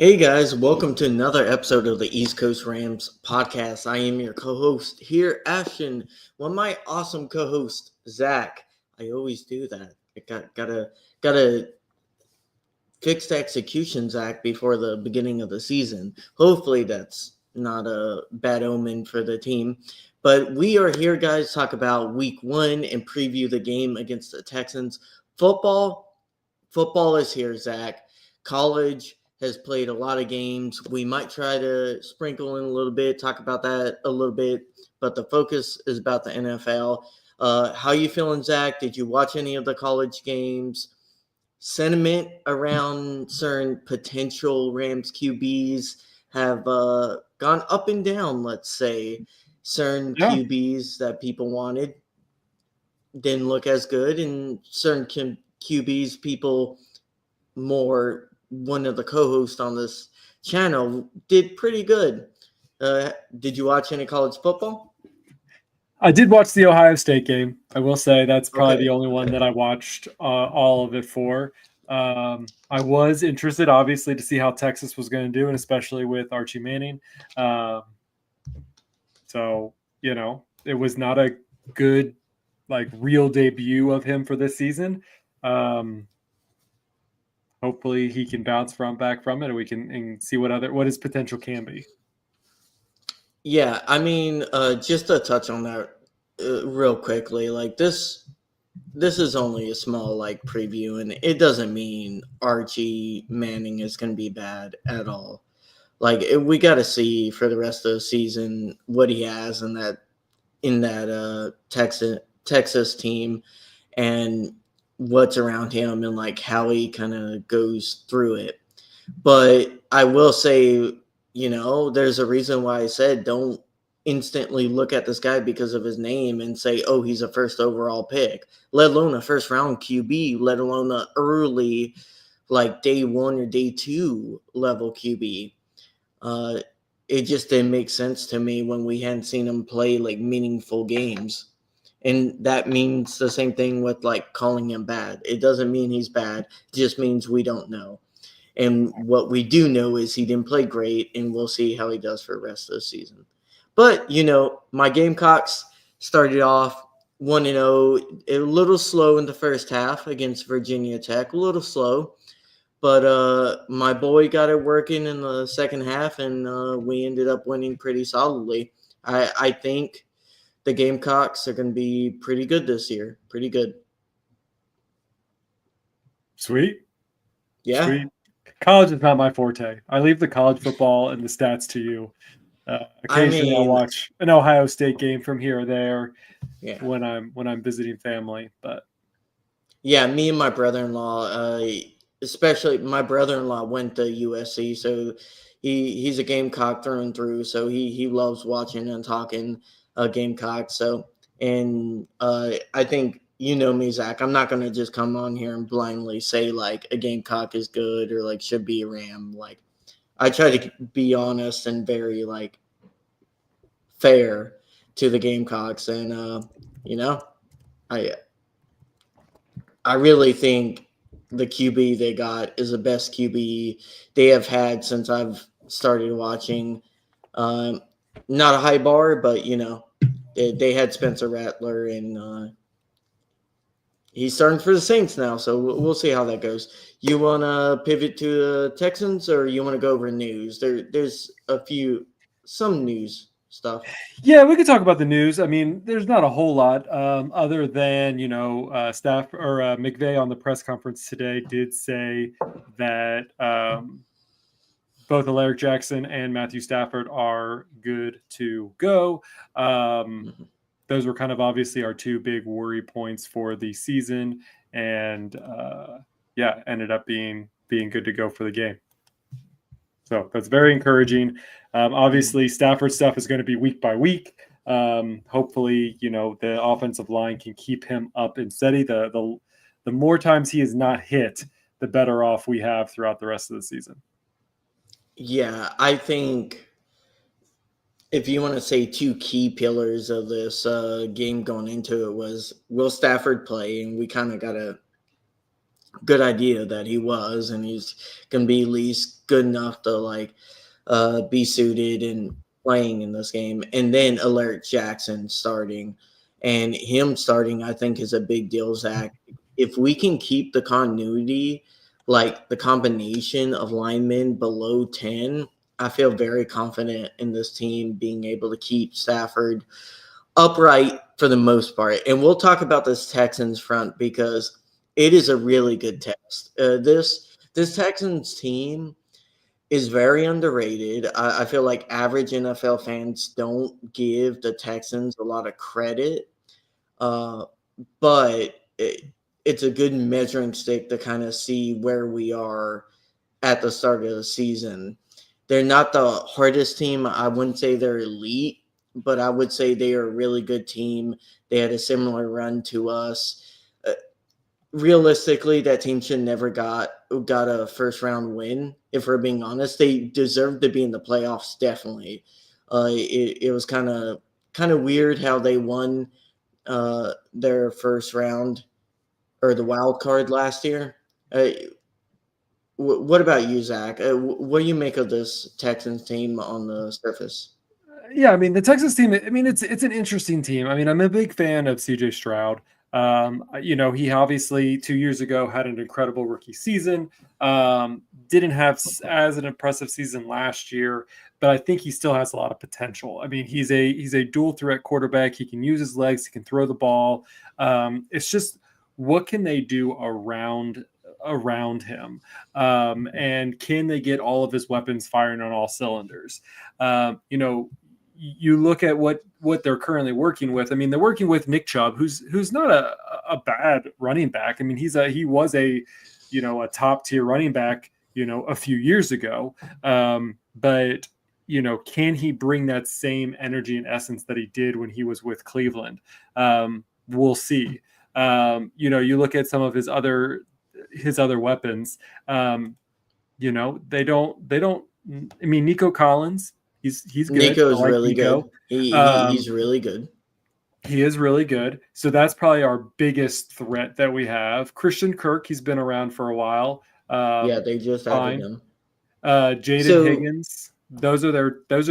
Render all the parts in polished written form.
Hey guys, welcome to another episode of the East Coast Rams podcast. I am your co-host here, Ashton. Well, my awesome co-host Zach. I always do that. I gotta fix the execution, Zach, before the beginning of the season. Hopefully, that's not a bad omen for the team. But we are here, guys, to talk about Week 1 and preview the game against the Texans. Football is here, Zach. College has played a lot of games. We might try to sprinkle in a little bit, talk about that a little bit, but the focus is about the NFL. How you feeling, Zach? Did you watch any of the college games? Sentiment around certain potential Rams QBs have gone up and down, let's say. Certain Yeah, QBs that people wanted didn't look as good, and certain QBs people more one of the co-hosts on this channel did pretty good. Did you watch any college football? I did watch the Ohio State game. I will say that's probably Okay. the only one that I watched all of it for. I was interested, obviously, to see how Texas was going to do, and especially with Archie Manning. Um, it was not a good, real debut of him for this season. Um, Hopefully, he can bounce back from it, and we can see what his potential can be. Yeah, I mean, just to touch on that real quickly, like this is only a small like preview, and it doesn't mean Archie Manning is going to be bad at all. Like we got to see for the rest of the season what he has in that Texas team and what's around him and like how he kind of goes through it. But I will say, there's a reason why I said don't instantly look at this guy because of his name and say, oh, he's a first overall pick, let alone a first round QB, let alone a early, like day one or day two level QB. Uh, it just didn't make sense to me when we hadn't seen him play like meaningful games. And that means the same thing with like calling him bad. It doesn't mean he's bad, it just means we don't know. And what we do know is he didn't play great, and we'll see how he does for the rest of the season. But, my Gamecocks started off 1-0, a little slow in the first half against Virginia Tech, a little slow. But my boy got it working in the second half, and we ended up winning pretty solidly. I think the Gamecocks are going to be pretty good this year. Pretty good. Sweet. Yeah. Sweet. College is not my forte. I leave the college football and the stats to you. I Occasionally, I'll mean, watch an Ohio State game from here or there yeah. when I'm visiting family. But Yeah, me and my brother-in-law, especially my brother-in-law went to USC, so he's a Gamecock through and through. So he loves watching and talking Gamecock. So and I think me, Zach. I'm not gonna just come on here and blindly say like a Gamecock is good or like should be a Ram. Like I try to be honest and very like fair to the Gamecocks, and I I really think the QB they got is the best QB they have had since I've started watching. Um, Not a high bar, but they had Spencer Rattler, and he's starting for the Saints now. So we'll see how that goes. You want to pivot to the Texans, or you want to go over news? There's some news stuff. yeah, we could talk about the news. I mean, there's not a whole lot other than staff or McVay on the press conference today did say that both Alaric Jackson and Matthew Stafford are good to go. Mhm. Those were kind of obviously our two big worry points for the season, and ended up being good to go for the game. So that's very encouraging. Obviously, Stafford stuff is going to be week by week. Hopefully, the offensive line can keep him up and steady. The more times he is not hit, the better off we have throughout the rest of the season. Yeah, I think if you want to say two key pillars of this game going into it was will Stafford play, and we kind of got to good idea that he was, and he's gonna be at least good enough to be suited and playing in this game. And then Alaric Jackson starting, and him starting, I think, is a big deal, Zach. If we can keep the continuity, like the combination of linemen below 10, I feel very confident in this team being able to keep Stafford upright for the most part. And we'll talk about this Texans front because it is a really good test. This Texans team is very underrated. I feel like average NFL fans don't give the Texans a lot of credit, uh, but it's a good measuring stick to kind of see where we are at the start of the season. They're not the hardest team. I wouldn't say they're elite, but I would say they are a really good team. They had a similar run to us. Realistically, that team should never got a first round win. If we're being honest, they deserve to be in the playoffs. Definitely, it was kind of weird how they won their first round or the wild card last year. What about you, Zach? What do you make of this Texans team on the surface? Yeah, I mean the Texas team. I mean it's an interesting team. I mean I'm a big fan of C.J. Stroud. He obviously 2 years ago had an incredible rookie season. Didn't have as an impressive season last year, but I think he still has a lot of potential. I mean he's a dual threat quarterback. He can use his legs. He can throw the ball. It's just what can they do around him, and can they get all of his weapons firing on all cylinders? You look at what they're currently working with. I mean, they're working with Nick Chubb, who's not a bad running back. I mean, he was a top tier running back a few years ago. But can he bring that same energy and essence that he did when he was with Cleveland? We'll see. You look at some of his other weapons. They don't. I mean, Nico Collins. He's good. I Nico's like really Nico. good. He's really good. He is really good. So that's probably our biggest threat that we have. Christian Kirk, he's been around for a while. Yeah, they just added Fine. him. Jaden So, Higgins. Those are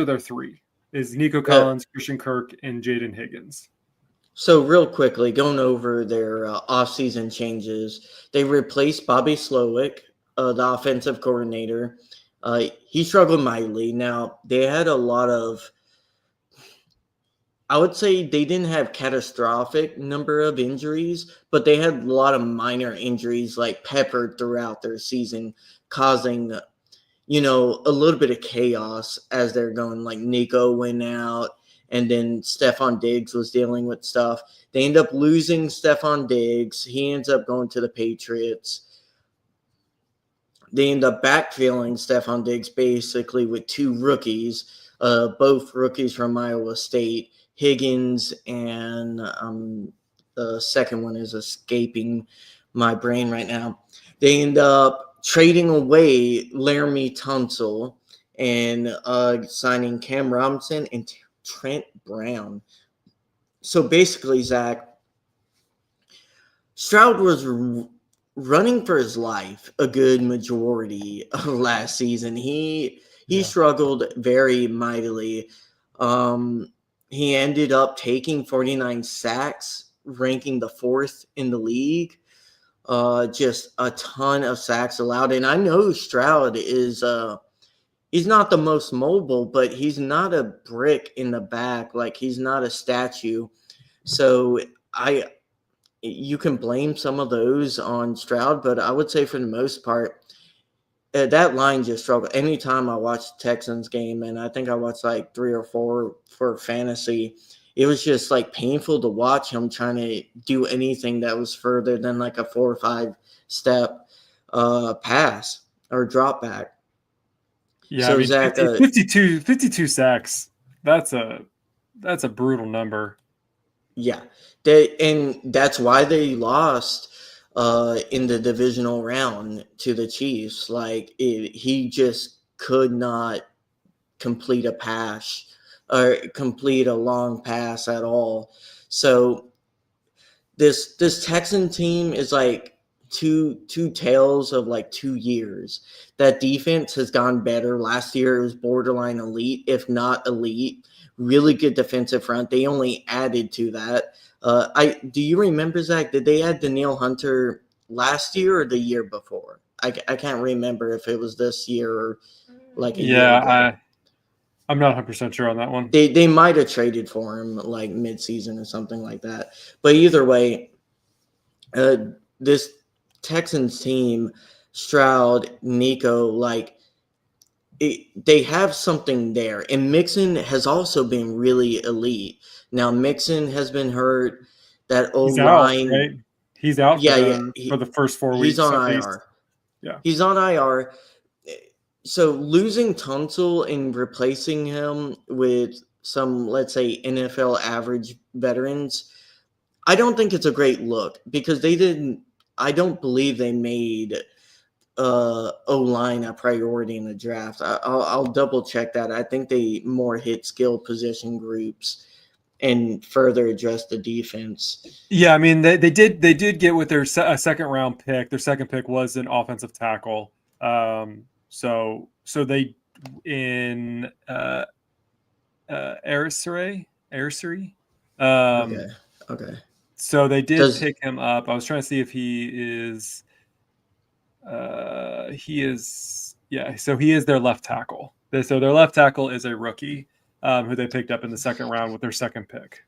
their three. Is Nico uh, Collins, Christian Kirk, and Jaden Higgins. so real quickly, going over their offseason changes, they replaced Bobby Slowick, the offensive coordinator. He struggled mightily. Now, they had a lot of, I would say they didn't have catastrophic number of injuries, but they had a lot of minor injuries like peppered throughout their season, causing a little bit of chaos as they're going. Like Nico went out, and then Stephon Diggs was dealing with stuff. They end up losing Stephon Diggs. He ends up going to the Patriots. They end up backfilling Stephon Diggs basically with two rookies, both rookies from Iowa State, Higgins, and the second one is escaping my brain right now. They end up trading away Laramie Tunsil and signing Cam Robinson and Trent Brown. So basically, Zach, Stroud was running for his life a good majority of last season. He struggled very mightily. He ended up taking 49 sacks, ranking the fourth in the league. Just a ton of sacks allowed. And I know Stroud is he's not the most mobile, but he's not a brick in the back. Like he's not a statue. So you can blame some of those on Stroud, but I would say for the most part, that line just struggled. Anytime I watched the Texans game, and I think I watched like 3 or 4 for fantasy, it was just like painful to watch him trying to do anything that was further than like a 4 or 5 step pass or drop back. Yeah, I So mean, Zach, 52 sacks. That's a brutal number. yeah, and that's why they lost in the divisional round to the Chiefs. Like he just could not complete a pass or complete a long pass at all. So this Texan team is like two tales of like 2 years. That defense has gone better. Last year it was borderline elite, if not elite. Really good defensive front. They only added to that. Do you remember, Zach? Did they add Danielle Hunter last year or the year before? I can't remember if it was this year or like a year ago. I'm not 100% sure on that one. They might have traded for him like midseason or something like that. But either way, this Texans team, Stroud, Nico, like they have something there. And Mixon has also been really elite. Now Mixon has been hurt. That O He's out, line, right? He's out yeah, yeah, for the first 4 he's weeks on at least. IR. Yeah. He's on IR. So losing Tunsil and replacing him with some, let's say, NFL average veterans, I don't think it's a great look because they didn't. I don't believe they made O-line a priority in the draft. I'll double check that. I think they more hit skill position groups and further address the defense. Yeah, I mean they did get with their second round pick. Their second pick was an offensive tackle. So they in Arisary. Okay. So they did pick him up. I was trying to see if he is. So he is their left tackle. So their left tackle is a rookie who they picked up in the second round with their second pick.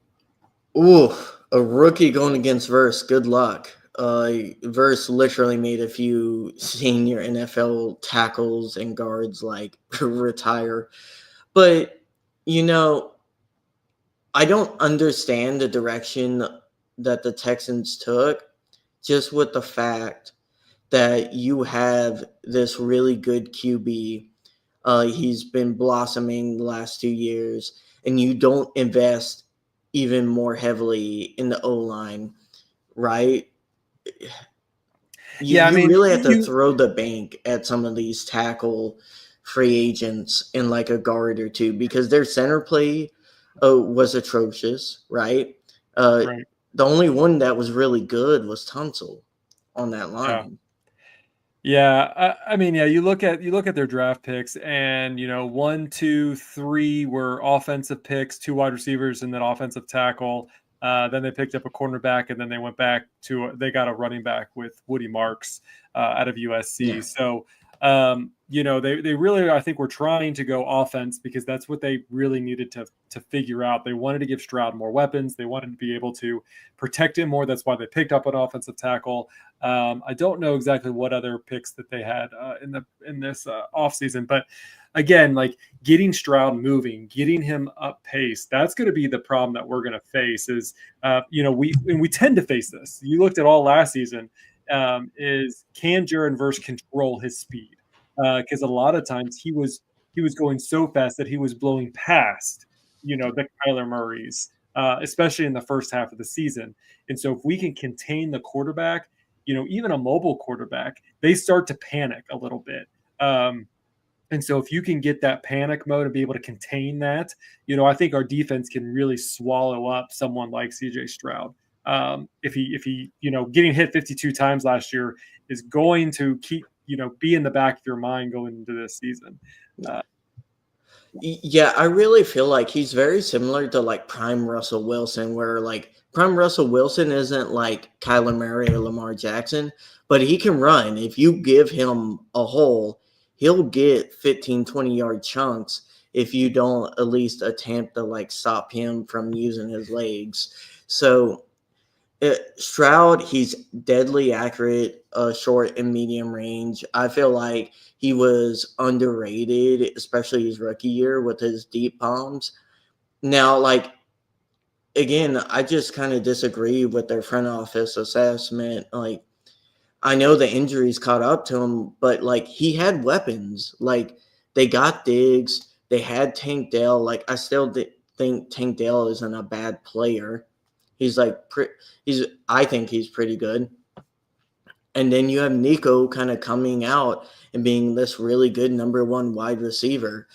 Ooh, a rookie going against Verse. Good luck. Verse literally made a few senior NFL tackles and guards like retire. But, I don't understand the direction that the Texans took just with the fact that you have this really good QB. He's been blossoming the last 2 years, and you don't invest even more heavily in the O-line, right? You really have to throw the bank at some of these tackle free agents in like a guard or two because their center play was atrocious, right? Right. The only one that was really good was Tunsil on that line. Yeah, I mean, you look at their draft picks, and 1, 2, 3 were offensive picks, 2 wide receivers, and then offensive tackle. Then they picked up a cornerback, and then they went back they got a running back with Woody Marks out of USC. Yeah. So they really, I think, were trying to go offense because that's what they really needed to figure out. They wanted to give Stroud more weapons. They wanted to be able to protect him more. That's why they picked up an offensive tackle. I don't know exactly what other picks that they had in this offseason, but again, like getting Stroud moving, getting him up pace, that's going to be the problem that we're going to face is, we tend to face this. You looked at all last season, is can Jaron Verse control his speed? Because a lot of times he was going so fast that he was blowing past, the Kyler Murrays, especially in the first half of the season. And so if we can contain the quarterback, even a mobile quarterback, they start to panic a little bit. And so if you can get that panic mode and be able to contain that, I think our defense can really swallow up someone like CJ Stroud. If he getting hit 52 times last year is going to keep, be in the back of your mind going into this season. Yeah, I really feel like he's very similar to like prime Russell Wilson, where like prime Russell Wilson isn't like Kyler Murray or Lamar Jackson, but he can run. If you give him a hole, he'll get 15, 20-yard chunks if you don't at least attempt to like stop him from using his legs. So Stroud, he's deadly accurate, short and medium range. I feel like he was underrated, especially his rookie year with his deep palms. Now, like, again, I just kind of disagree with their front office assessment. Like, I know the injuries caught up to him, but like he had weapons. Like they got Diggs, they had Tank Dell. Like I still think Tank Dell isn't a bad player. He's like I think he's pretty good. And then you have Nico kind of coming out and being this really good number 1 wide receiver.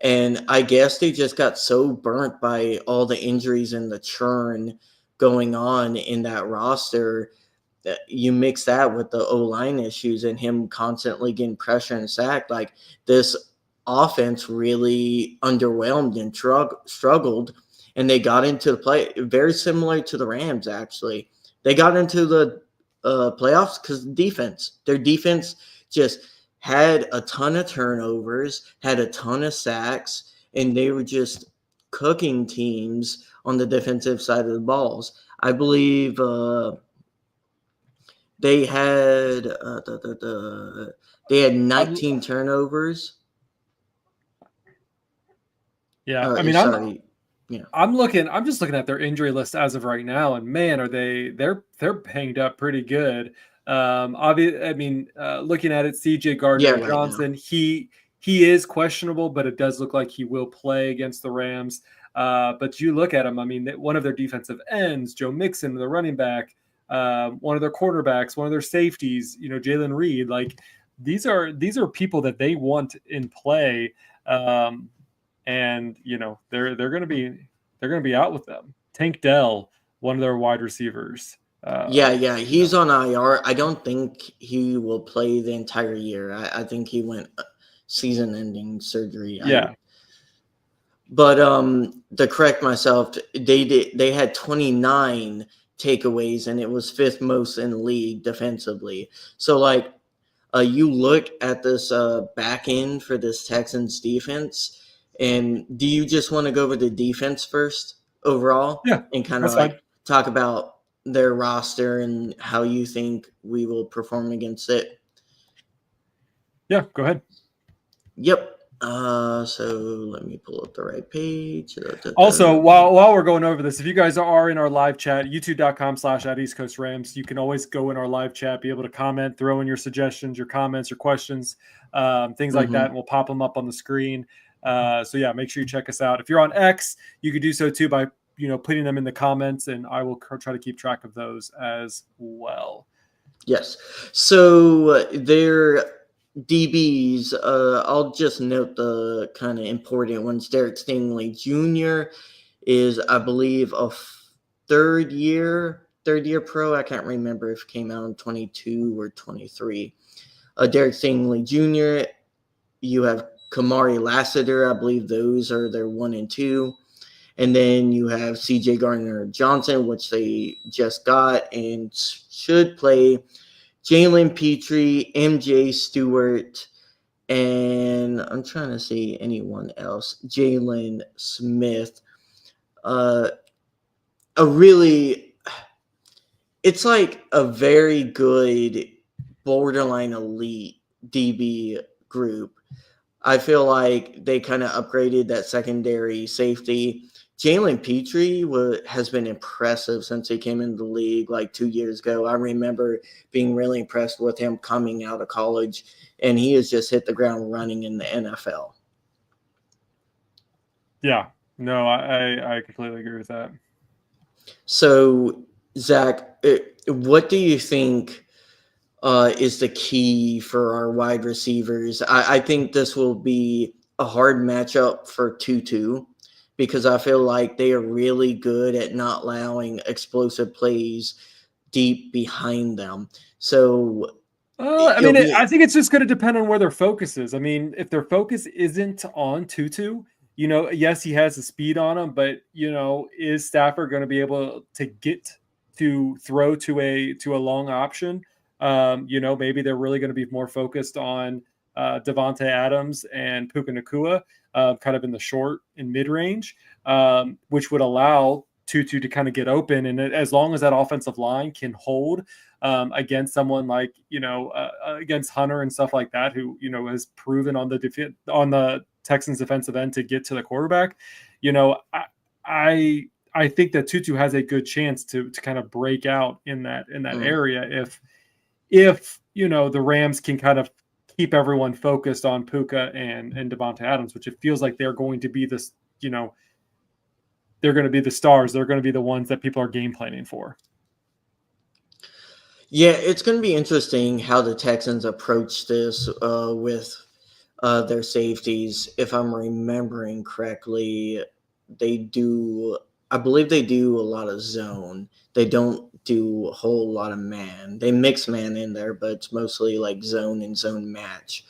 And I guess they just got so burnt by all the injuries and the churn going on in that roster you mix that with the O-line issues and him constantly getting pressure and sacked, like this offense really underwhelmed and struggled, and they got into the play very similar to the Rams. Actually, they got into the playoffs because their defense just had a ton of turnovers, had a ton of sacks, and they were just cooking teams on the defensive side of the balls. I believe they had they had 19 turnovers. Yeah, I mean, Sorry. Yeah. I'm just looking at their injury list as of right now, and man, they're banged up pretty good. I mean, looking at it, CJ Yeah, Gardner right now. Johnson, he is questionable, but it does look like he will play against the Rams. But you look at him, I mean, one of their defensive ends, Joe Mixon, the running back, one of their quarterbacks, one of their safeties, Jalen Reed, like these are people that they want in play. And they're going to be out with them. Tank Dell, one of their wide receivers. Yeah, he's on IR. I don't think he will play the entire year. I think he went season-ending surgery. Yeah. But to correct myself, they had 29 takeaways, and it was fifth most in the league defensively. So like, you look at this back end for this Texans defense, and do you just want to go over the defense first overall? Yeah, And kind of that's fine. talk about their roster and how you think we will perform against it? Yeah, go ahead. Yep. So let me pull up the right page. Also, while we're going over this, if you guys are in our live chat, youtube.com/@EastCoastRams, you can always go in our live chat, be able to comment, throw in your suggestions, your comments, your questions, things like that, and we'll pop them up on the screen. So yeah, make sure you check us out. If you're on X, you could do so too by putting them in the comments, and I will try to keep track of those as well. Yes. So their DBs, I'll just note the kind of important ones. Derek Stingley Jr. is, I believe, a third year pro. I can't remember if it came out in 22 or 23. Derek Stingley Jr. You have Kamari Lassiter. I believe those are their 1 and 2. And then you have CJ Gardner Johnson, which they just got and should play. Jalen Petrie, MJ Stewart, and I'm trying to see anyone else. Jalen Smith. It's like a very good borderline elite DB group. I feel like they kind of upgraded that secondary safety. Jalen Petrie has been impressive since he came into the league like 2 years ago. I remember being really impressed with him coming out of college, and he has just hit the ground running in the NFL. Yeah, no, I completely agree with that. So, Zach, what do you think is the key for our wide receivers? I think this will be a hard matchup for Tutu, because I feel like they are really good at not allowing explosive plays deep behind them. So, I think it's just going to depend on where their focus is. I mean, if their focus isn't on Tutu, yes, he has the speed on him, but is Stafford going to be able to get to throw to a long option? Maybe they're really going to be more focused on Devontae Adams and Puka Nacua, kind of in the short and mid range, which would allow Tutu to kind of get open. And as long as that offensive line can hold against someone like, against Hunter and stuff like that, who, has proven on the Texans defensive end to get to the quarterback, I think that Tutu has a good chance to kind of break out in that area if the Rams can kind of keep everyone focused on Puka and Devontae Adams, which it feels like they're going to be this, they're going to be the stars. They're going to be the ones that people are game planning for. Yeah, it's going to be interesting how the Texans approach this with their safeties. If I'm remembering correctly, I believe they do a lot of zone. They don't do a whole lot of man. They mix man in there, but it's mostly like zone and zone match.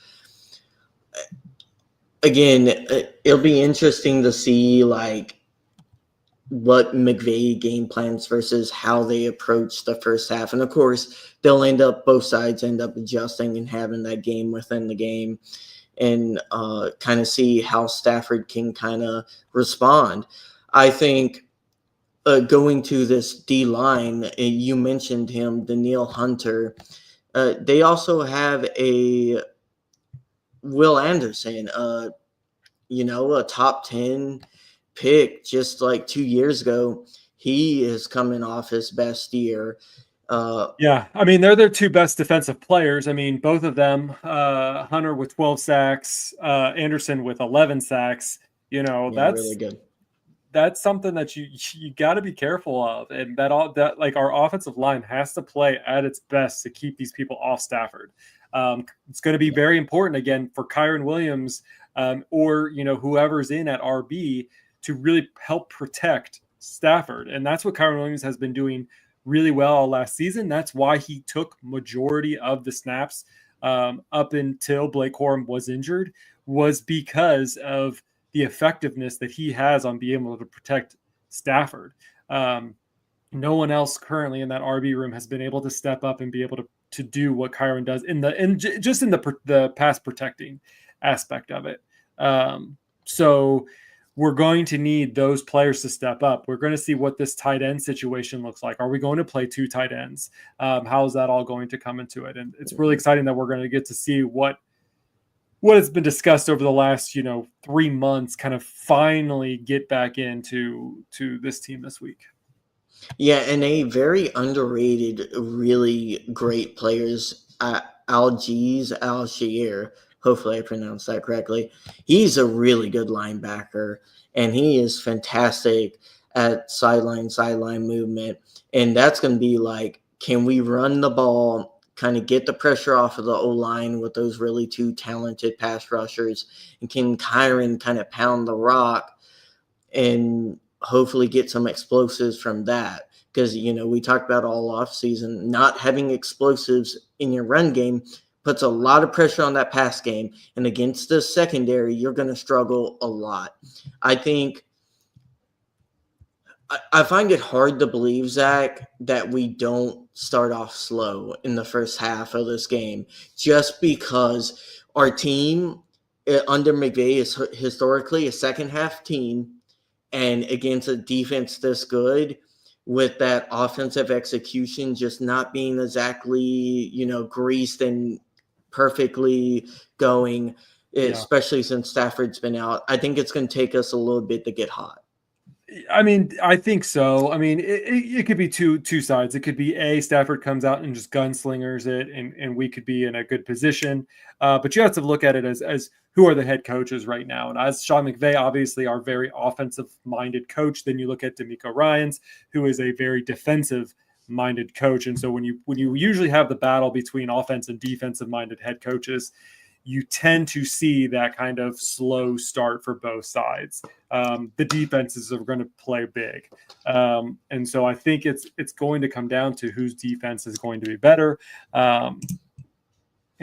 Again, it'll be interesting to see like what McVay game plans versus how they approach the first half. And of course, both sides end up adjusting and having that game within the game, and kind of see how Stafford can kind of respond. I think going to this D line, you mentioned him, Danielle Hunter. They also have a Will Anderson, a top 10 pick just like 2 years ago. He is coming off his best year. Yeah, I mean, they're their two best defensive players. I mean, both of them, Hunter with 12 sacks, Anderson with 11 sacks. Yeah, really good. That's something that you got to be careful of, and that like our offensive line has to play at its best to keep these people off Stafford. It's going to be very important again for Kyron Williams, or whoever's in at RB to really help protect Stafford, and that's what Kyron Williams has been doing really well all last season. That's why he took majority of the snaps up until Blake Corum was injured, was because of the effectiveness that he has on being able to protect Stafford. No one else currently in that RB room has been able to step up and be able to do what Kyron does in the pass protecting aspect of it. So we're going to need those players to step up. We're going to see what this tight end situation looks like. Are we going to play two tight ends? How is that all going to come into it? And it's really exciting that we're going to get to see what has been discussed over the last 3 months kind of finally get back into this team this week. Yeah, and a very underrated, really great players, Al-Shir. Hopefully I pronounced that correctly. He's a really good linebacker, and he is fantastic at sideline movement. And that's going to be like, can we run the ball, kind of get the pressure off of the O-line with those really two talented pass rushers, and can Kyron kind of pound the rock and hopefully get some explosives from that? Because, we talked about all offseason, not having explosives in your run game puts a lot of pressure on that pass game. And against the secondary, you're going to struggle a lot. I find it hard to believe, Zach, that we don't start off slow in the first half of this game, just because our team under McVay is historically a second half team, and against a defense this good, with that offensive execution just not being exactly, greased and perfectly going, especially since Stafford's been out, I think it's going to take us a little bit to get hot. I mean, I think so. I mean, it could be two sides. It could be Stafford comes out and just gunslingers it, and we could be in a good position. But you have to look at it as who are the head coaches right now. And as Sean McVay, obviously, our very offensive-minded coach. Then you look at DeMeco Ryans, who is a very defensive-minded coach. And so when you usually have the battle between offense and defensive-minded head coaches, you tend to see that kind of slow start for both sides. The defenses are going to play big. And so I think it's going to come down to whose defense is going to be better.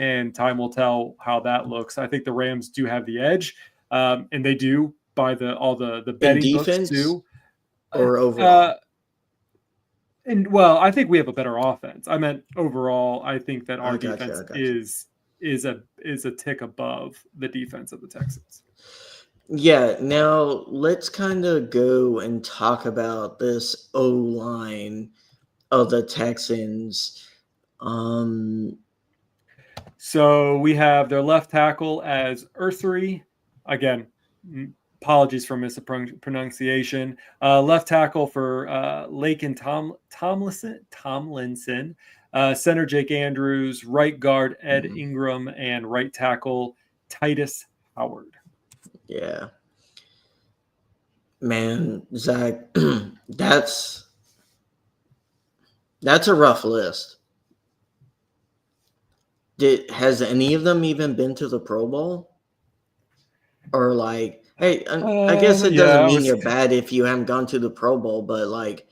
And time will tell how that looks. I think the Rams do have the edge, and they do by all the betting defense, books too. Or overall? I think we have a better offense. I meant overall, I think that our defense is a tick above the defense of the Texans. Yeah, now let's kind of go and talk about this O-line of the Texans. So we have their left tackle as Ursery. Again, apologies for mispronunciation. Left tackle for Lakin Tomlinson. Center Jake Andrews, right guard Ed Ingram, and right tackle Titus Howard. Yeah. Man, Zach, that's a rough list. Has any of them even been to the Pro Bowl? Or like, hey, I guess it doesn't mean you're bad if you haven't gone to the Pro Bowl, but like,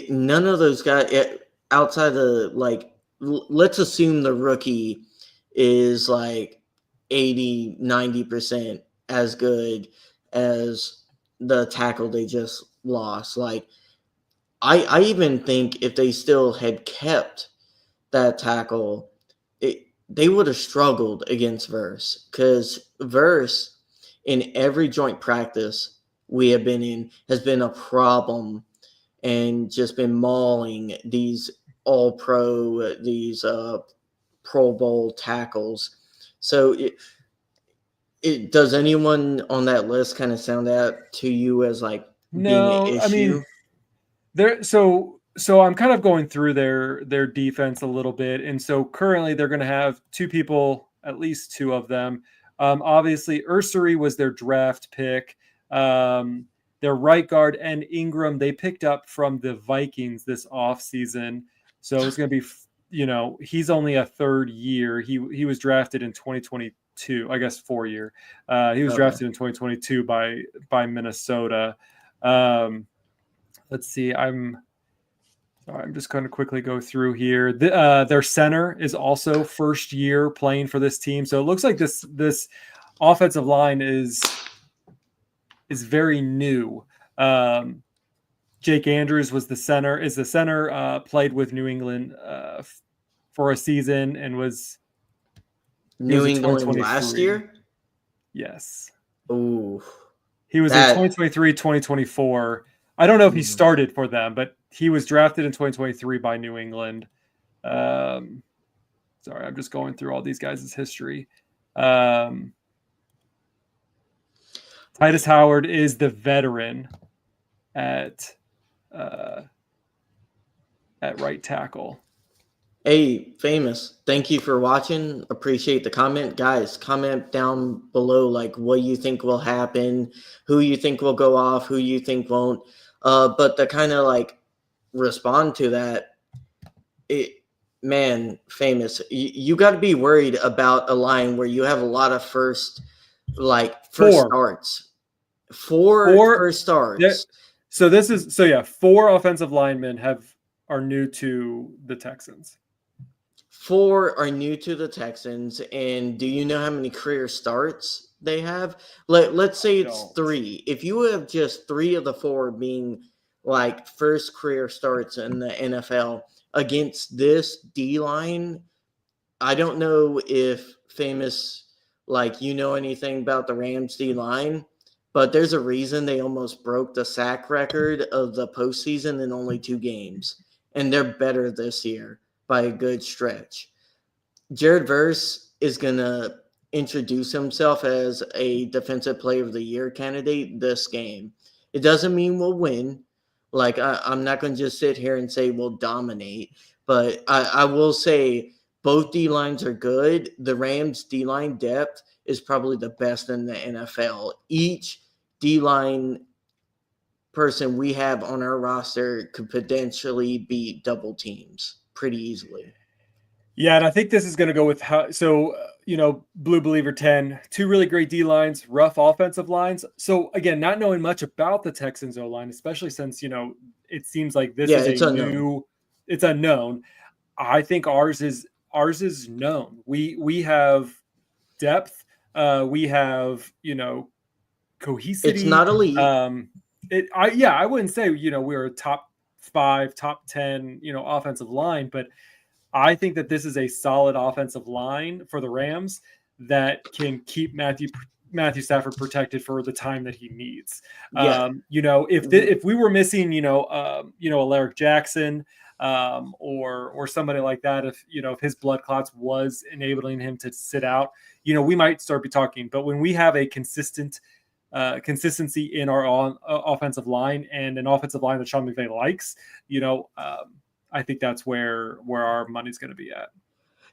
none of those guys outside of like, let's assume the rookie is like 80-90% as good as the tackle they just lost. Like, I even think if they still had kept that tackle, they would have struggled against Verse, because Verse in every joint practice we have been in has been a problem and just been mauling these all pro, these Pro Bowl tackles. So does anyone on that list kind of sound out to you as like being an No, I issue? mean, so I'm kind of going through their defense a little bit, and so currently they're going to have two people, at least two of them. Obviously, Ursary was their draft pick. Their right guard and Ingram they picked up from the Vikings this offseason. So it's going to be, he's only a third year. He was drafted in 2022, I guess 4 year. He was Okay. drafted in 2022 by Minnesota. Let's see. I'm just going to quickly go through here. Their center is also first year playing for this team, so it looks like this offensive line is very new. Jake Andrews was the center. Is the center played with New England for a season and was New in England last 2023. year? Yes, Ooh, he was in that 2023, 2024. I don't know if he started for them, but he was drafted in 2023 by New England. Sorry, I'm just going through all these guys' history. Titus Howard is the veteran at right tackle. Hey, Famous, thank you for watching. Appreciate the comment. Guys, comment down below like what you think will happen, who you think will go off, who you think won't. But to kind of like respond to that, Famous, you got to be worried about a line where you have a lot of first starts. Four first starts. Four offensive linemen are new to the Texans. Four are new to the Texans, and do you know how many career starts they have? Let's say it's three. If you have just three of the four being like first career starts in the NFL against this D line, I don't know if Famous, like, you know anything about the Rams D line, but there's a reason they almost broke the sack record of the postseason in only 2 games, and they're better this year by a good stretch. Jared Verse is going to introduce himself as a defensive player of the year candidate this game. It doesn't mean we'll win. Like, I'm not going to just sit here and say we'll dominate, but I will say both D lines are good. The Rams D line depth is probably the best in the NFL. Each D line person we have on our roster could potentially beat double teams pretty easily. Yeah, and I think this is going to go with Blue Believer 10, two really great D lines, rough offensive lines. So again, not knowing much about the Texans O line, especially since it seems like this is it's unknown. I think ours is known. We have depth. We have cohesivity. It's not elite. I wouldn't say we're a top 5, top 10 offensive line, but I think that this is a solid offensive line for the Rams that can keep Matthew Stafford protected for the time that he needs. Yeah. If we were missing, Alaric Jackson, or somebody like that, if his blood clots was enabling him to sit out, we might start be talking. But when we have a consistency in our offensive line and an offensive line that Sean McVay likes, I think that's where our money's going to be at.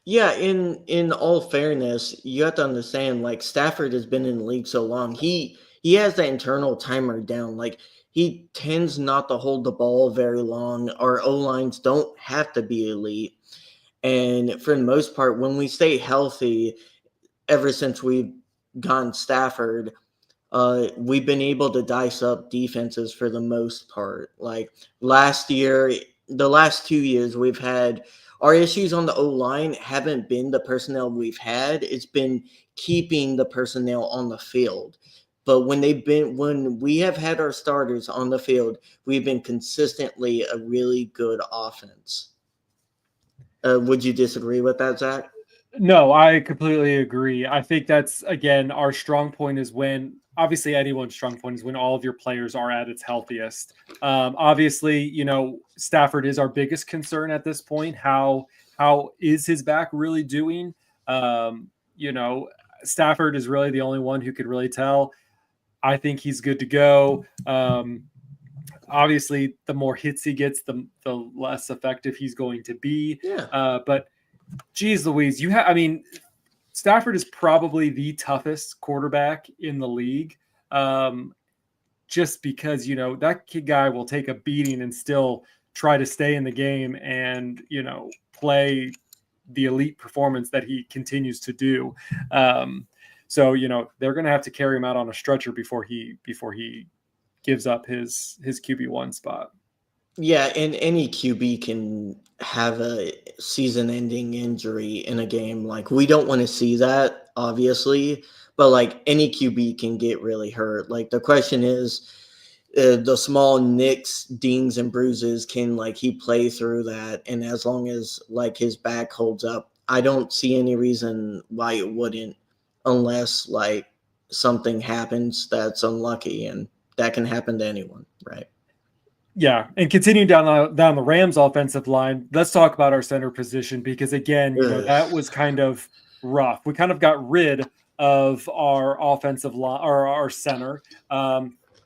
Yeah, in all fairness, you have to understand, like, Stafford has been in the league so long. He has that internal timer down. Like, he tends not to hold the ball very long. Our O-lines don't have to be elite. And for the most part, when we stay healthy, ever since we've gotten Stafford, we've been able to dice up defenses for the most part. Like last year, the last 2 years, we've had our issues on the O line haven't been the personnel we've had. It's been keeping the personnel on the field. But when we have had our starters on the field, we've been consistently a really good offense. Would you disagree with that, Zach? No, I completely agree. I think that's, again, our strong point is when, obviously, anyone's strong point is when all of your players are at its healthiest. Obviously, Stafford is our biggest concern at this point. How is his back really doing? You know, Stafford is really the only one who could really tell. I think he's good to go. Obviously, the more hits he gets, the less effective he's going to be. Yeah. But geez Louise, Stafford is probably the toughest quarterback in the league, just because, that guy will take a beating and still try to stay in the game and, play the elite performance that he continues to do. So, they're going to have to carry him out on a stretcher before he gives up his QB1 spot. Yeah, and any QB can have a season-ending injury in a game. Like we don't want to see that, obviously, but like any QB can get really hurt. Like the question is, the small nicks, dings, and bruises can like he play through that, and as long as like his back holds up, I don't see any reason why it wouldn't, unless like something happens that's unlucky, and that can happen to anyone, right? Yeah, and continuing down the Rams offensive line, let's talk about our center position because again, that was kind of rough. We kind of got rid of our offensive line or our center.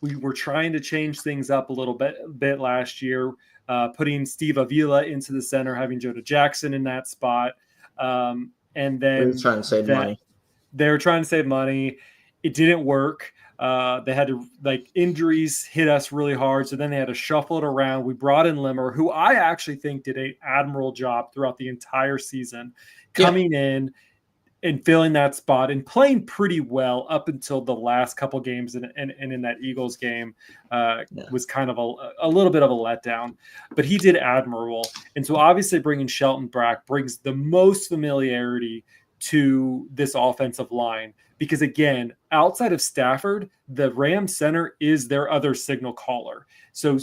We were trying to change things up a little bit last year, putting Steve Avila into the center, having Joe Jackson in that spot, and then They're trying to save money. They were trying to save money. It didn't work. They had to injuries hit us really hard. So then they had to shuffle it around. We brought in Limmer, who I actually think did an admirable job throughout the entire season, coming in and filling that spot and playing pretty well up until the last couple games. And in that Eagles game was kind of a little bit of a letdown, but he did admirable. And so obviously bringing Shelton back brings the most familiarity to this offensive line. Because again, outside of Stafford, the Rams center is their other signal caller. So,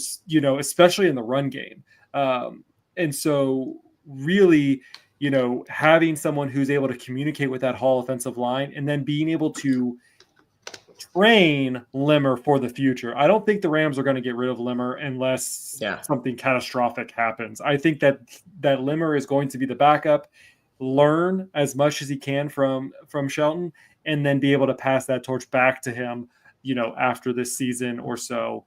especially in the run game. And so really, having someone who's able to communicate with that whole offensive line and then being able to train Limmer for the future. I don't think the Rams are going to get rid of Limmer unless something catastrophic happens. I think that Limmer is going to be the backup, learn as much as he can from Shelton, and then be able to pass that torch back to him, after this season or so,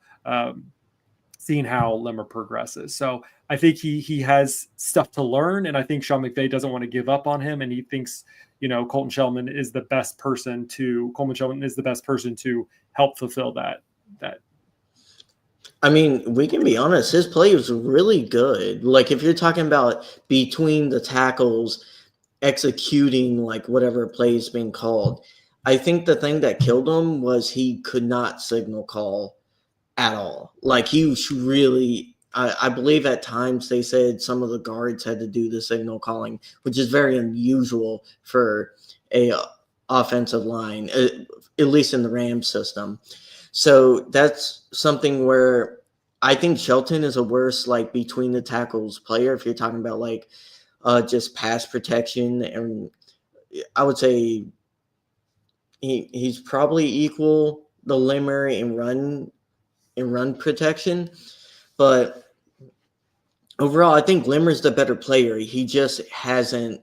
seeing how Limmer progresses. So I think he has stuff to learn, and I think Sean McVay doesn't want to give up on him, and he thinks, Coleman Shelton is the best person to help fulfill that. I mean, we can be honest, his play was really good. Like if you're talking about between the tackles, executing like whatever play is being called, I think the thing that killed him was he could not signal call at all. Like he was really, I believe at times they said some of the guards had to do the signal calling, which is very unusual for a offensive line, at least in the Rams system. So that's something where I think Shelton is a worse like between the tackles player if you're talking about like just pass protection, and I would say he's probably equal the Limmer in run protection, but overall I think Limmer's the better player. He just hasn't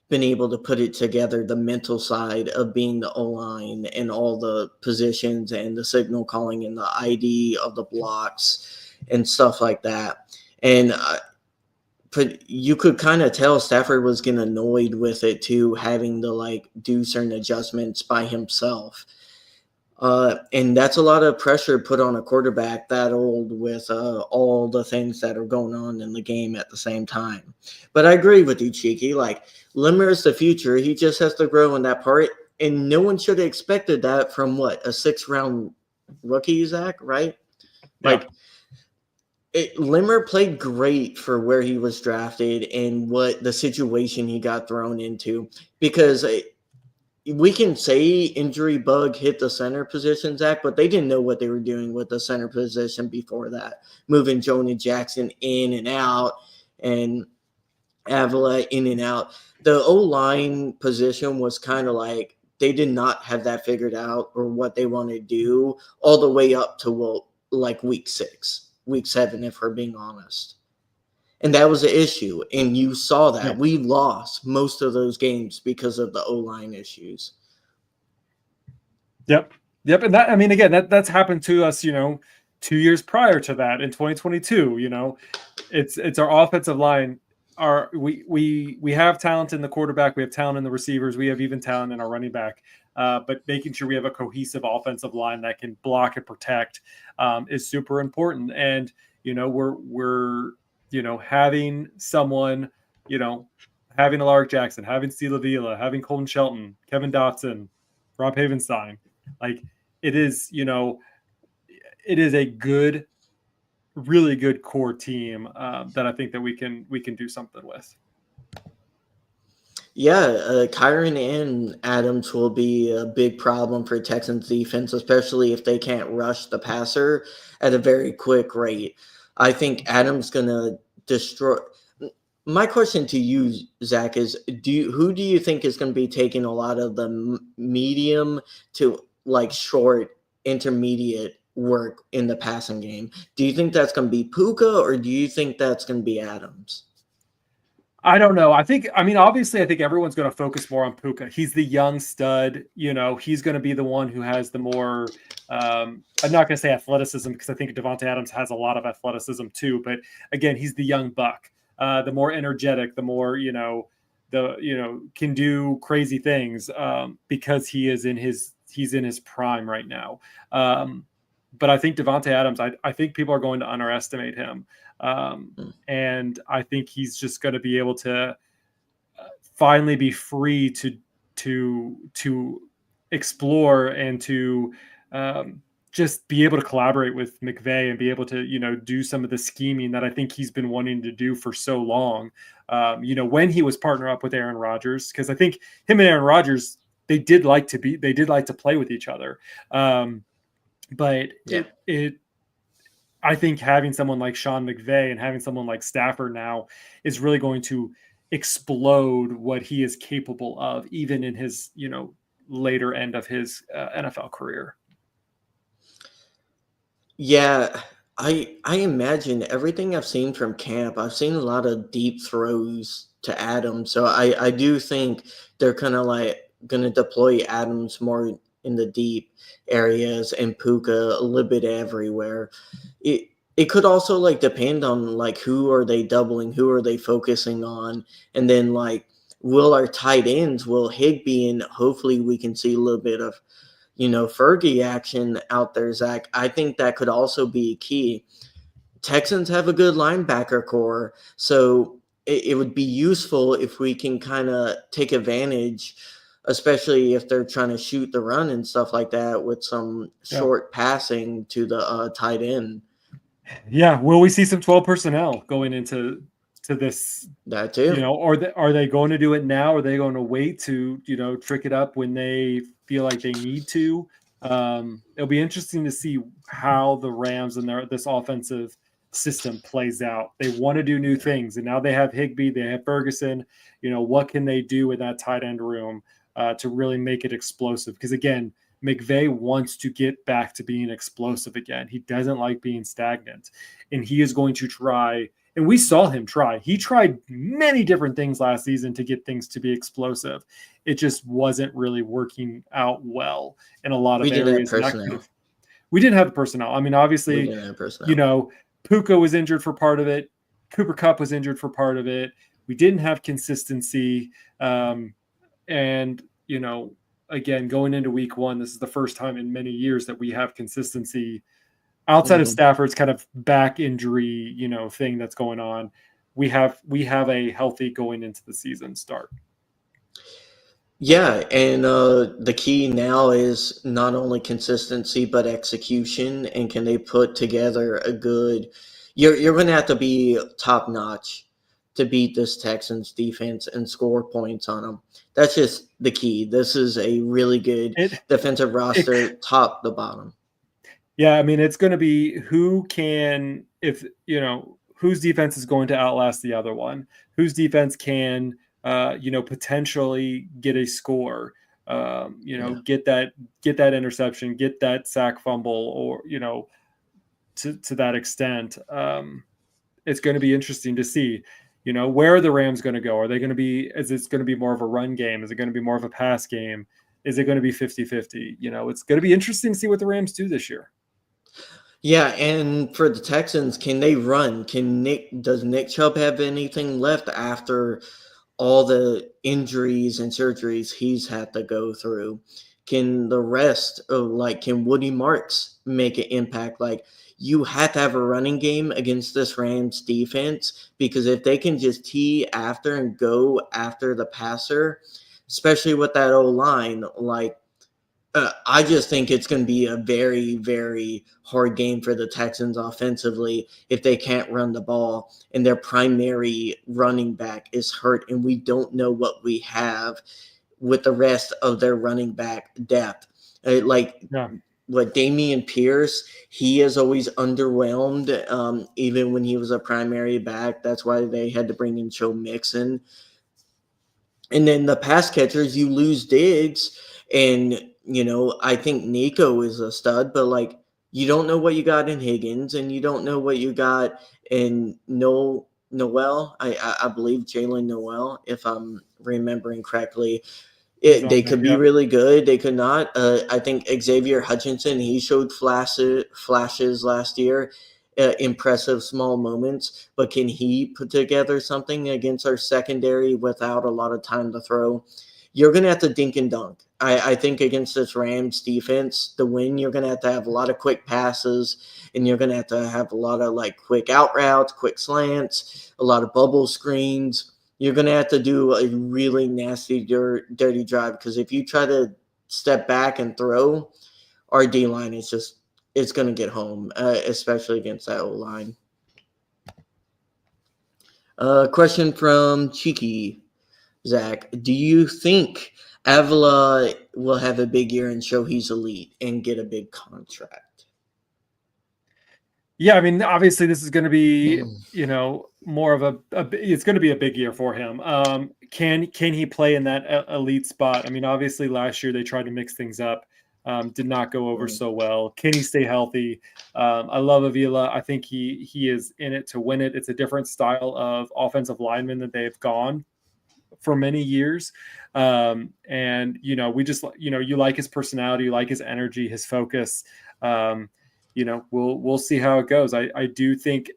been able to put it together, the mental side of being the O-line and all the positions and the signal calling and the ID of the blocks and stuff like that. And but you could kind of tell Stafford was getting annoyed with it too, having to like do certain adjustments by himself. And that's a lot of pressure put on a quarterback that old with all the things that are going on in the game at the same time. But I agree with you, Cheeky. Like Limmer is the future. He just has to grow in that part. and no one should have expected that from what, a 6th-round rookie, Zach, right? Yeah. Like, Limmer played great for where he was drafted and what the situation he got thrown into, because we can say injury bug hit the center position, Zach, but they didn't know what they were doing with the center position before that, moving Jonah Jackson in and out and Avila in and out. The O-line position was kind of like they did not have that figured out or what they want to do all the way up to, well, like week 6, week 7, if we're being honest. And that was the issue. And you saw that. Yeah. We lost most of those games because of the O-line issues. Yep. And that, I mean, again, that's happened to us, 2 years prior to that in 2022. It's our offensive line. We have talent in the quarterback, we have talent in the receivers, we have even talent in our running back. But making sure we have a cohesive offensive line that can block and protect is super important. And we're having someone, having Alaric Jackson, having Steve Avila, having Colton Shelton, Kevin Dotson, Rob Havenstein. Like, it is a good, really good core team that I think that we can do something with. Yeah, Kyron and Adams will be a big problem for Texans defense, especially if they can't rush the passer at a very quick rate. I think Adams going to destroy. My question to you, Zach, is who do you think is going to be taking a lot of the medium to like short, intermediate work in the passing game? Do you think that's going to be Puka, or do you think that's going to be Adams? I don't know. Obviously, I think everyone's going to focus more on Puka. He's the young stud. He's going to be the one who has the more, I'm not going to say athleticism, because I think Davante Adams has a lot of athleticism too. But again, he's the young buck, the more energetic, the more, can do crazy things because he's in his prime right now. But I think Davante Adams, I think people are going to underestimate him. And I think he's just going to be able to finally be free to explore and to just be able to collaborate with McVay and be able to, do some of the scheming that I think he's been wanting to do for so long. When he was partnered up with Aaron Rodgers, because I think him and Aaron Rodgers, they did like to play with each other. But yeah. I think having someone like Sean McVay and having someone like Stafford now is really going to explode what he is capable of, even in his, later end of his NFL career. Yeah, I imagine everything I've seen from camp, I've seen a lot of deep throws to Adams. So I do think they're kind of like going to deploy Adams more in the deep areas and Puka a little bit everywhere. It could also like depend on like who are they doubling, who are they focusing on, and then like will our tight ends, will Higbee, and hopefully we can see a little bit of Fergie action out there, Zach. I think that could also be key. Texans have a good linebacker core, so it would be useful if we can kind of take advantage, especially if they're trying to shoot the run and stuff like that with some short passing to the tight end. Yeah. Will we see some 12 personnel going into this? That too. Are they going to do it now? Or are they going to wait to, trick it up when they feel like they need to? It'll be interesting to see how the Rams and this offensive system plays out. They want to do new things, and now they have Higbee, they have Ferguson. What can they do with that tight end room to really make it explosive? Because again, McVay wants to get back to being explosive again. He doesn't like being stagnant, and he is going to try. And we saw him try. He tried many different things last season to get things to be explosive. It just wasn't really working out well in a lot of areas. We didn't have the personnel. I mean, obviously, Puka was injured for part of it. Cooper Kupp was injured for part of it. We didn't have consistency. And, again, going into week 1, this is the first time in many years that we have consistency outside of Stafford's kind of back injury, thing that's going on. We have a healthy going into the season start. Yeah, and the key now is not only consistency but execution. And can they put together a good? You're going to have to be top notch to beat this Texans defense and score points on them. That's just the key. This is a really good It, defensive it roster, top to bottom. Yeah, I mean, it's going to be who can, if whose defense is going to outlast the other one, whose defense can, potentially get a score, Yeah. get that interception, get that sack fumble, or to that extent. It's going to be interesting to see. Where are the Rams going to go? Are they going to be? Is it going to be more of a run game? Is it going to be more of a pass game? Is it going to be 50-50? It's going to be interesting to see what the Rams do this year. Yeah, and for the Texans, can they run? Does Nick Chubb have anything left after all the injuries and surgeries he's had to go through? Can the rest of can Woody Marks make an impact? Like you have to have a running game against this Rams defense because if they can just tee after and go after the passer, especially with that O line, I just think it's going to be a very, very hard game for the Texans offensively if they can't run the ball and their primary running back is hurt, and we don't know what we have with the rest of their running back depth. Yeah. What Damian Pierce, he has always underwhelmed, even when he was a primary back. That's why they had to bring in Joe Mixon. And then the pass catchers, you lose Diggs, and I think Nico is a stud, but you don't know what you got in Higgins, and you don't know what you got in Noel. I believe Jalen Noel, if I'm remembering correctly. He's They on there. could be Yep. really good. They could not. I think Xavier Hutchinson, he showed flashes last year, impressive small moments. But can he put together something against our secondary without a lot of time to throw? You're going to have to dink and dunk. I think against this Rams defense, to win, you're going to have a lot of quick passes, and you're going to have a lot of quick out routes, quick slants, a lot of bubble screens. You're going to have to do a really nasty, dirty drive because if you try to step back and throw, our D line is it's going to get home, especially against that O line. Question from Cheeky Zach: do you think Avila will have a big year and show he's elite and get a big contract? Yeah, I mean, obviously, this is going to be, more of it's going to be a big year for him. Can he play in that elite spot? I mean, obviously, last year they tried to mix things up, did not go over so well. Can he stay healthy? I love Avila. I think he is in it to win it. It's a different style of offensive lineman that they've gone for many years. And we just, you like his personality, you like his energy, his focus. We'll see how it goes. I do think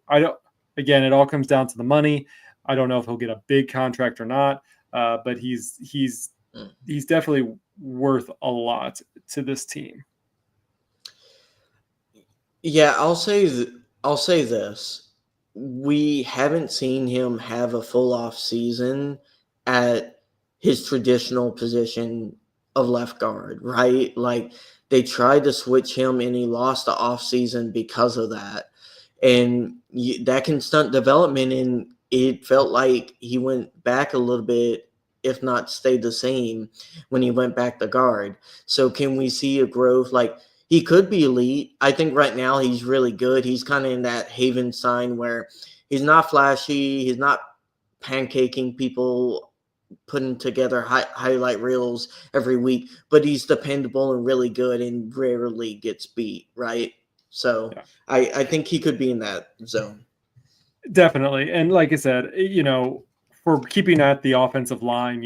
again, it all comes down to the money. I don't know if he'll get a big contract or not, but he's definitely worth a lot to this team. Yeah, I'll say this. We haven't seen him have a full off season at his traditional position of left guard, right? They tried to switch him and he lost the off season because of that. And that can stunt development, and it felt like he went back a little bit, if not stayed the same when he went back to guard. So can we see a growth? He could be elite. I think right now he's really good. He's kind of in that Haven sign where he's not flashy. He's not pancaking people, putting together highlight reels every week, but he's dependable and really good and rarely gets beat, right? So Yeah. I think he could be in that zone. Definitely. And like I said, for keeping at the offensive line,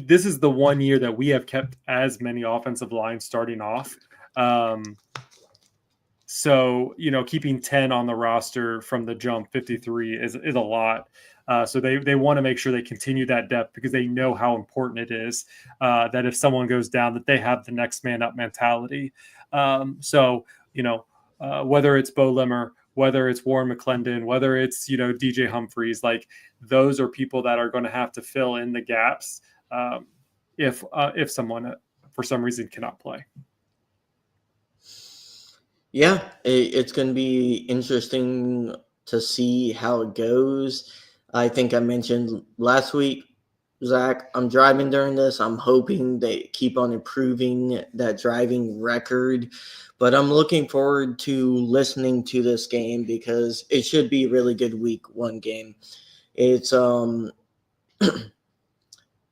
this is the one year that we have kept as many offensive lines starting off. So, keeping 10 on the roster from the jump, 53 is a lot. So they want to make sure they continue that depth because they know how important it is that if someone goes down, that they have the next man up mentality. Whether it's Bo Limmer, whether it's Warren McClendon, whether it's, DJ Humphreys, those are people that are going to have to fill in the gaps if someone for some reason cannot play. Yeah, it's going to be interesting to see how it goes. I think I mentioned last week, Zach, I'm driving during this. I'm hoping they keep on improving that driving record. But I'm looking forward to listening to this game because it should be a really good week one game. It's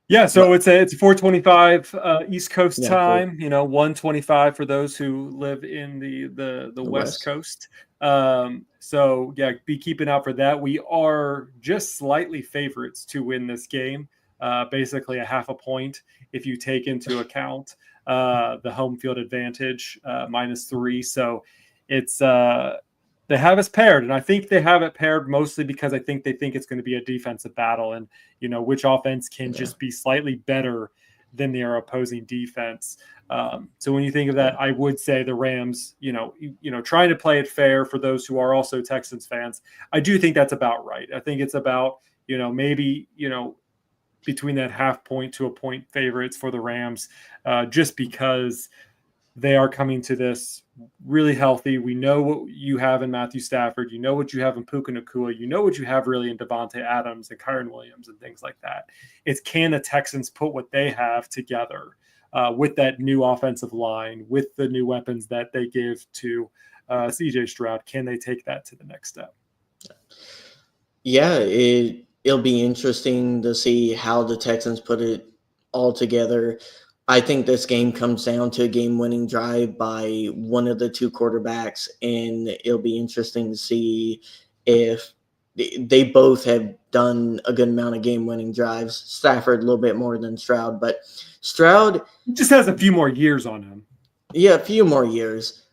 Yeah, so it's 4:25 East Coast yeah, for time. 1:25 for those who live in the the West West. Coast. So yeah, be keeping out for that. We are just slightly favorites to win this game. Basically a half a point if you take into account the home field advantage -3. So it's they have us paired, and I think they have it paired mostly because I think they think it's going to be a defensive battle, and which offense can just be slightly better than their opposing defense. So when you think of that, I would say the Rams, trying to play it fair for those who are also Texans fans. I do think that's about right. I think it's about, maybe, between that half point to a point favorites for the Rams, just because they are coming to this really healthy. We know what you have in Matthew Stafford. You know what you have in Puka Nacua. You know what you have really in Devontae Adams and Kyron Williams and things like that. It's can the Texans put what they have together with that new offensive line, with the new weapons that they give to CJ Stroud? Can they take that to the next step? Yeah, it'll be interesting to see how the Texans put it all together. I think this game comes down to a game-winning drive by one of the two quarterbacks, and it'll be interesting to see if they both have done a good amount of game-winning drives. Stafford a little bit more than Stroud, but Stroud just has a few more years on him. Yeah, a few more years.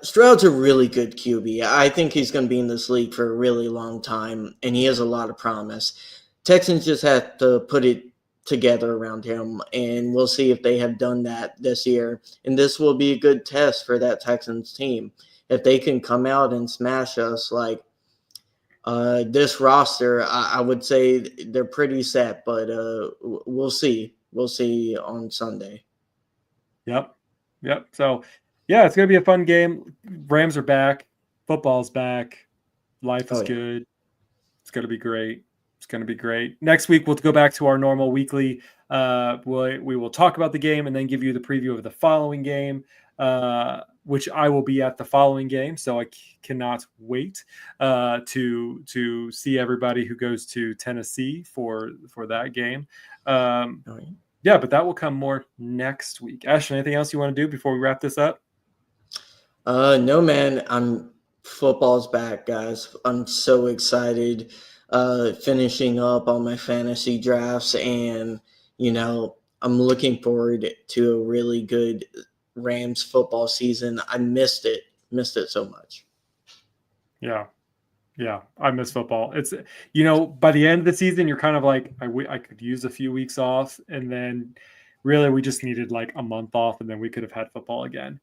Stroud's a really good QB. I think he's going to be in this league for a really long time, and he has a lot of promise. Texans just have to put it together around him, and we'll see if they have done that this year. And this will be a good test for that Texans team. If they can come out and smash us like this roster, I would say they're pretty set, but we'll see. We'll see on Sunday. Yep. So, yeah, it's going to be a fun game. Rams are back. Football's back. Life is good. It's going to be great. Next week, we'll go back to our normal weekly. We will talk about the game and then give you the preview of the following game, which I will be at the following game. So I cannot wait to see everybody who goes to Tennessee for that game. Yeah, but that will come more next week. Ashton, anything else you want to do before we wrap this up? No, man. Football's back, guys. I'm so excited. Finishing up on my fantasy drafts, and I'm looking forward to a really good Rams football season. I missed it so much. Yeah, I miss football. It's, by the end of the season, you're kind of like, I could use a few weeks off. And then really we just needed like a month off, and then we could have had football again.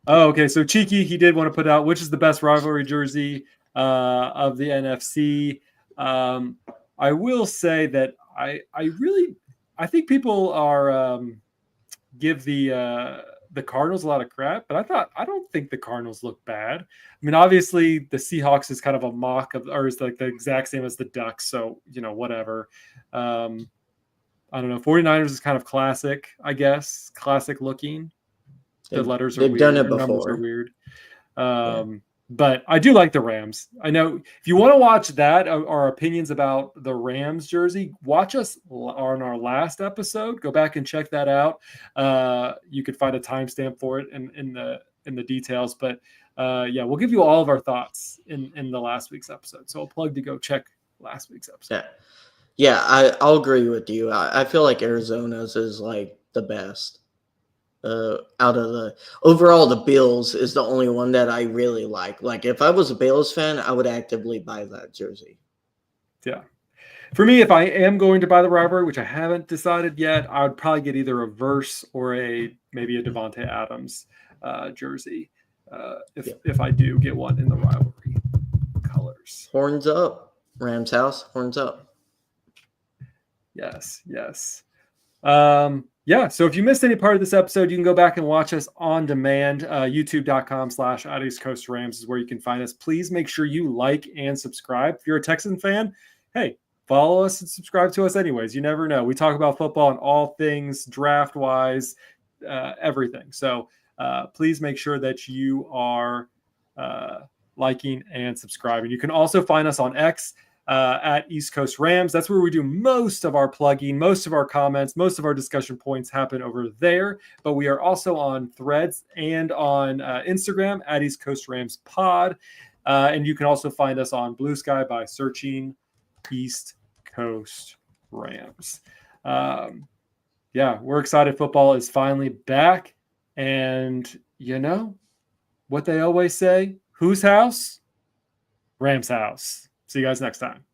Okay. So Cheeky, he did want to put out, which is the best rivalry jersey of the NFC. I will say that I think people are give the Cardinals a lot of crap, but I don't think the Cardinals look bad. I mean, obviously the Seahawks is kind of a mock of, or is like the exact same as the Ducks. So, whatever. I don't know. 49ers is kind of classic, I guess. Classic looking. The letters are weird. They've done it The numbers before. are weird. But I do like the Rams. I know if you want to watch that, our opinions about the Rams jersey, watch us on our last episode. Go back and check that out. You could find a timestamp for it in the details. But yeah, we'll give you all of our thoughts in the last week's episode. So I'll plug to go check last week's episode. Yeah, I'll agree with you. I feel like Arizona's is like the best. Out of the overall, the Bills is the only one that I really like. Like if I was a Bills fan, I would actively buy that jersey. Yeah. For me, if I am going to buy the rivalry, which I haven't decided yet, I would probably get either a verse or maybe a Devontae Adams jersey. If I do get one in the rivalry colors. Horns up, Rams house, horns up. Yes. Yeah, so if you missed any part of this episode, you can go back and watch us on demand. YouTube.com/@EastCoastRams is where you can find us. Please make sure you like and subscribe. If you're a Texan fan, hey, follow us and subscribe to us anyways. You never know. We talk about football and all things draft-wise, everything. So please make sure that you are liking and subscribing. You can also find us on X, at East Coast Rams. That's where we do most of our plugging, most of our comments, most of our discussion points happen over there. But we are also on Threads and on Instagram at East Coast Rams Pod. And you can also find us on Blue Sky by searching East Coast Rams. Yeah, we're excited. Football is finally back. And you know what they always say? Whose house? Rams house. See you guys next time.